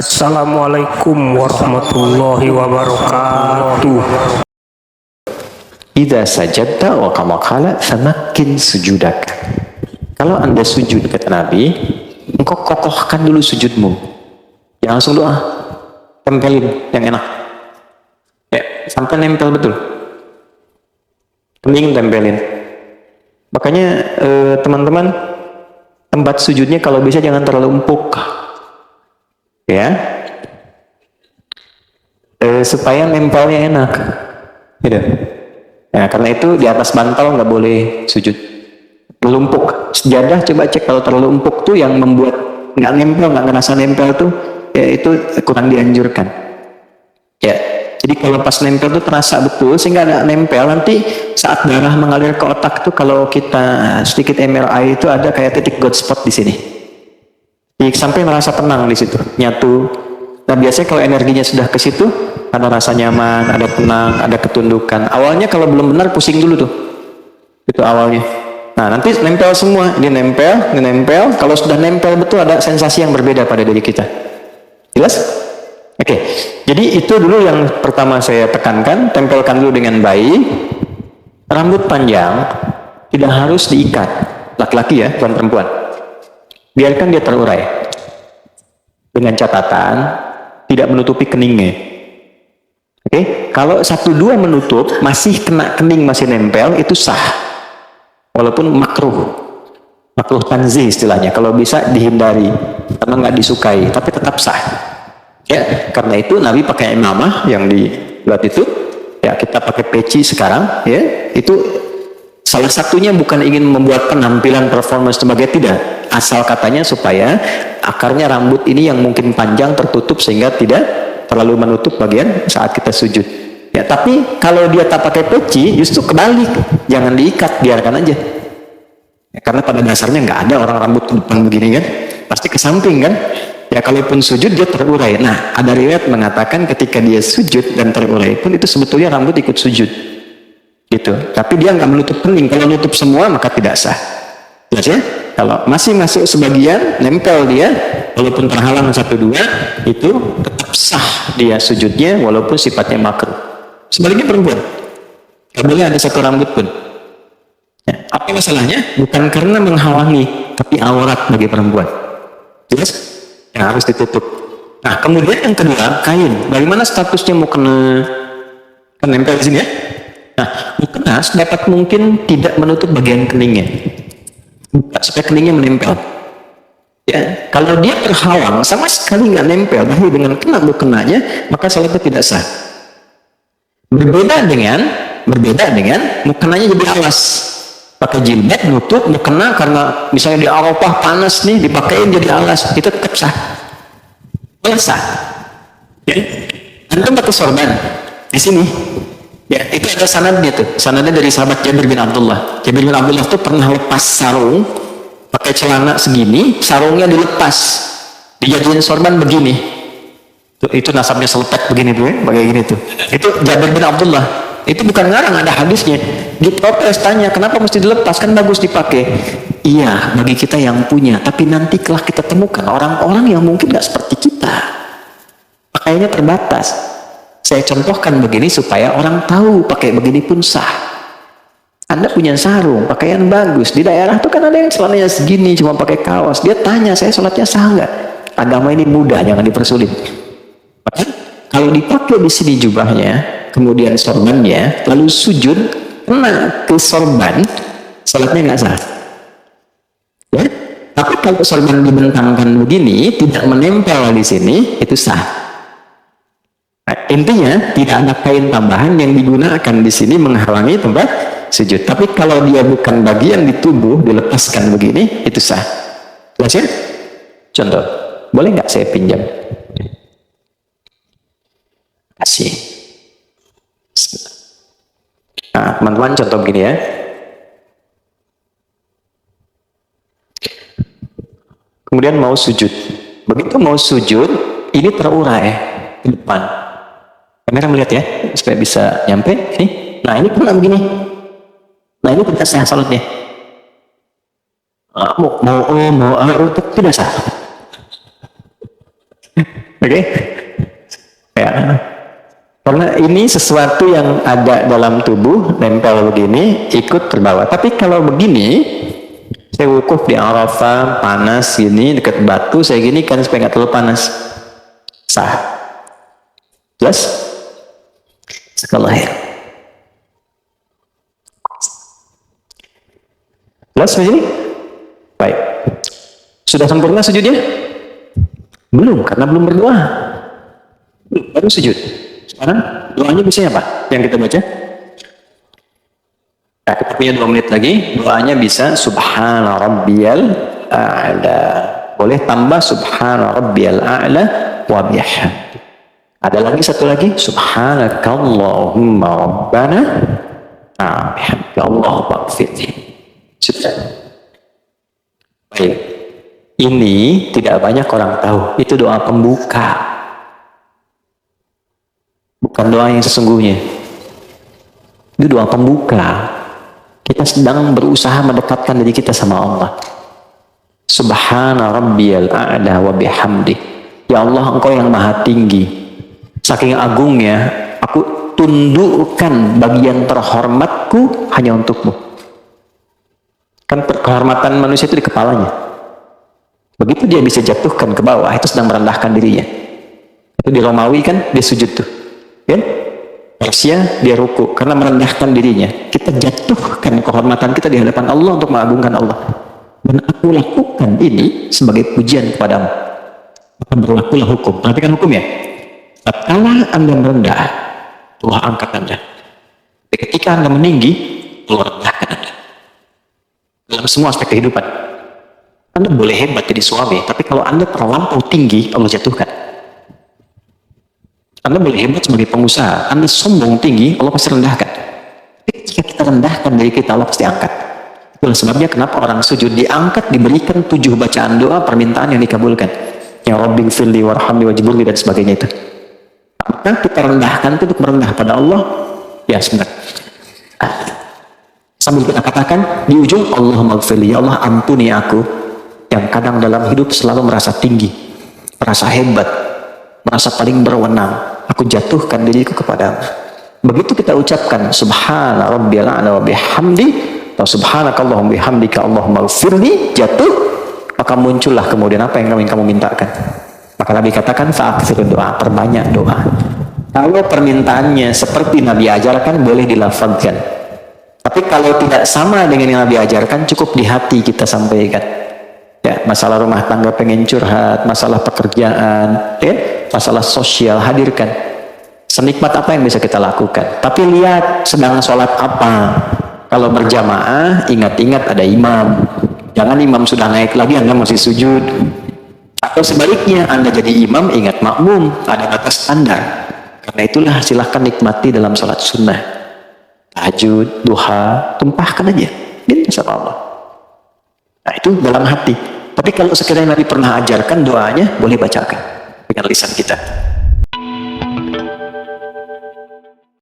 Assalamualaikum warahmatullahi wabarakatuh. Idza sajadta wa kama qala famakkin sujudak. Kalau Anda sujud, kata Nabi, engkau kokohkan dulu sujudmu. Jangan langsung doa. Tempelin yang enak. Ya, sampai nempel betul. Kening tempelin. Makanya teman-teman, tempat sujudnya kalau bisa jangan terlalu empuk. Ya. Supaya nempelnya enak. Gitu. Nah, karena itu di atas bantal nggak boleh sujud. Terlalu empuk. Sejadah coba cek, kalau terlalu empuk tuh yang membuat nggak nempel, nggak ngerasa nempel tuh, ya itu kurang dianjurkan. Ya, jadi kalau pas nempel tuh terasa betul, sehingga nggak nempel. Nanti saat darah mengalir ke otak tuh, kalau kita sedikit MRI itu ada kayak titik God spot di sini. Sampai merasa tenang di situ, nyatu. Nah biasanya kalau energinya sudah ke situ, ada rasa nyaman, ada tenang, ada ketundukan. Awalnya kalau belum benar pusing dulu tuh, itu awalnya. Nah nanti nempel semua, ini nempel. Kalau sudah nempel betul, ada sensasi yang berbeda pada diri kita. Jelas? Oke. Jadi itu dulu yang pertama saya tekankan, tempelkan dulu dengan baik. Rambut panjang tidak harus diikat, laki-laki ya, bukan perempuan. Biarkan dia terurai. Dengan catatan tidak menutupi keningnya. Oke, kalau 1-2 menutup masih kena kening, masih nempel, itu sah. Walaupun makruh tanzih istilahnya, kalau bisa dihindari karena nggak disukai, tapi tetap sah. Ya, karena itu Nabi pakai imamah yang dibuat itu. Ya, kita pakai peci sekarang. Ya, itu salah satunya bukan ingin membuat penampilan performance sebagai, tidak. Asal katanya supaya akarnya rambut ini yang mungkin panjang tertutup sehingga tidak terlalu menutup bagian saat kita sujud. Ya, tapi kalau dia tak pakai peci justru kebalik, jangan diikat, biarkan aja. Ya, karena pada dasarnya nggak ada orang rambut ke depan begini kan, pasti ke samping kan. Ya kalaupun sujud dia terurai. Nah ada riwayat mengatakan ketika dia sujud dan terurai pun itu sebetulnya rambut ikut sujud. Gitu. Tapi dia nggak menutup kening. Kalau menutup semua maka tidak sah. Jelas ya? Kalau masih masuk sebagian, nempel dia, walaupun terhalang 1-2, itu tetap sah dia sujudnya, walaupun sifatnya makruh. Sebaliknya perempuan, nggak boleh ada satu rambut pun. Ya, apa masalahnya? Bukan karena menghalangi, tapi aurat bagi perempuan. Jelas? Yang harus ditutup. Nah, kemudian yang kedua, kain. Bagaimana statusnya mau kena nempel di sini ya? Nah, mukena sedapat mungkin tidak menutup bagian keningnya. Buka supaya keningnya menempel. Ya, kalau dia terhalang sama sekali nggak nempel, tapi dengan kena mukenanya, maka salatnya tidak sah. Berbeda dengan mukenanya jadi alas. Pakai jilbab nutup mukena karena misalnya di Arafah panas nih, dipakein jadi alas, itu tetap sah. Sah. Ya. Antum pakai sorban di sini. Ya, itu ada sanadnya tuh. Sanadnya dari sahabat Jabir bin Abdullah. Jabir bin Abdullah tuh pernah lepas sarung, pakai celana segini, sarungnya dilepas, dijadiin sorban begini. Itu nasabnya selepet begini tuh ya, pakai gini tuh. Itu Jabir bin Abdullah. Itu bukan ngarang, ada hadisnya. Diprotes, tanya, kenapa mesti dilepas? Kan bagus dipakai. Iya, bagi kita yang punya. Tapi nanti telah kita temukan orang-orang yang mungkin nggak seperti kita. Pakaiannya terbatas. Saya contohkan begini supaya orang tahu pakai begini pun sah. Anda punya sarung, pakaian bagus. Di daerah tuh kan ada yang celananya segini, cuma pakai kaos. Dia tanya, saya sholatnya sah nggak? Agama ini mudah, jangan dipersulit. Kalau dipakai di sini jubahnya, kemudian sorbannya, lalu sujud, kena ke sorban, sholatnya nggak sah. Ya? Tapi kalau sorban dibentangkan begini, tidak menempel di sini, itu sah. Nah, intinya tidak ada kain tambahan yang digunakan di sini menghalangi tempat sujud. Tapi kalau dia bukan bagian di tubuh, dilepaskan begini, itu sah. Jelas ya? Contoh, boleh nggak saya pinjam? Kasih. Nah, teman-teman contoh begini ya. Kemudian mau sujud. Begitu mau sujud, ini terurai ke depan. Kamera melihat ya, supaya bisa nyampe. Nih. Nah ini pernah begini. Nah ini tidak sah salatnya. Mau tidak sah. Oke? Ya. Karena ini sesuatu yang ada dalam tubuh, nempel begini, ikut terbawa. Tapi kalau begini, saya wukuf di Arafah, panas gini, dekat batu, saya gini kan supaya nggak terlalu panas. Sah. Jelas? Sekali. Jelas begini? Baik. Sudah sempurna sujudnya? Belum, karena belum berdoa. Belum, baru sujud. Sekarang doanya bisa apa? Yang kita baca? Nah, kita punya 2 menit lagi. Doanya bisa Subhana Rabbiyal A'la. Boleh tambah Subhana Rabbiyal A'la wa bihamdi. Ada lagi satu lagi. Subhanakallahumma Rabbana bihamdi Allah wa'afidhi. Sudah. Baik. Ini tidak banyak orang tahu. Itu doa pembuka. Bukan doa yang sesungguhnya. Itu doa pembuka. Kita sedang berusaha mendekatkan diri kita sama Allah. Subhana rabbiyal a'la wa bihamdi. Ya Allah, Engkau yang maha tinggi. Saking agungnya, aku tundukkan bagian terhormatku hanya untukmu. Kan kehormatan manusia itu di kepalanya. Begitu dia bisa jatuhkan ke bawah, itu sedang merendahkan dirinya. Itu di Romawi kan, dia sujud tuh. Kan? Persia dia ruku karena merendahkan dirinya. Kita jatuhkan kehormatan kita di hadapan Allah untuk mengagungkan Allah. Dan aku lakukan ini sebagai pujian kepadamu. Maka berlakulah hukum. Perhatikan hukum ya. Tatkala Anda merendah, Allah angkat Anda. Tapi ketika Anda meninggi, Allah rendahkan Anda. Dalam semua aspek kehidupan. Anda boleh hebat jadi suami, tapi kalau Anda terlampau tinggi, Allah jatuhkan. Anda boleh hebat sebagai pengusaha, Anda sombong tinggi, Allah pasti rendahkan. Tapi jika kita rendahkan diri kita, Allah pasti angkat. Itulah sebabnya kenapa orang sujud diangkat, diberikan 7 bacaan doa permintaan yang dikabulkan. Yang Rabbi firli warhamni wajburli dan sebagainya itu. Maka kita rendahkan itu untuk merendah pada Allah. Ya sebentar. Sambil kita katakan di ujung, Allahumma gfirli, ya Allah ampuni aku yang kadang dalam hidup selalu merasa tinggi, merasa hebat, merasa paling berwenang. Aku jatuhkan diriku kepadamu. Begitu kita ucapkan Subhana Rabbiyal A'la wa bihamdi atau Subhanakallahumma bihamdika Allahumma gfirli, jatuh, maka muncullah kemudian apa yang kamu mintakan. Maka Nabi katakan fa'aktsir doa, perbanyak doa. Kalau permintaannya seperti Nabi ajarkan, boleh dilafazkan. Tapi kalau tidak sama dengan yang Nabi ajarkan, cukup di hati kita sampaikan. Ya, masalah rumah tangga pengen curhat, masalah pekerjaan, ya, masalah sosial, hadirkan. Senikmat apa yang bisa kita lakukan. Tapi lihat sedang sholat apa. Kalau berjamaah, ingat-ingat ada imam. Jangan imam sudah naik lagi, Anda masih sujud. Atau sebaliknya, Anda jadi imam, ingat makmum, ada batas standar. Karena itulah silahkan nikmati dalam sholat sunnah. Tahajud, duha, tumpahkan aja. Minta sama Allah. Nah itu dalam hati. Tapi kalau sekiranya Nabi pernah ajarkan doanya, boleh bacakan dengan lisan kita.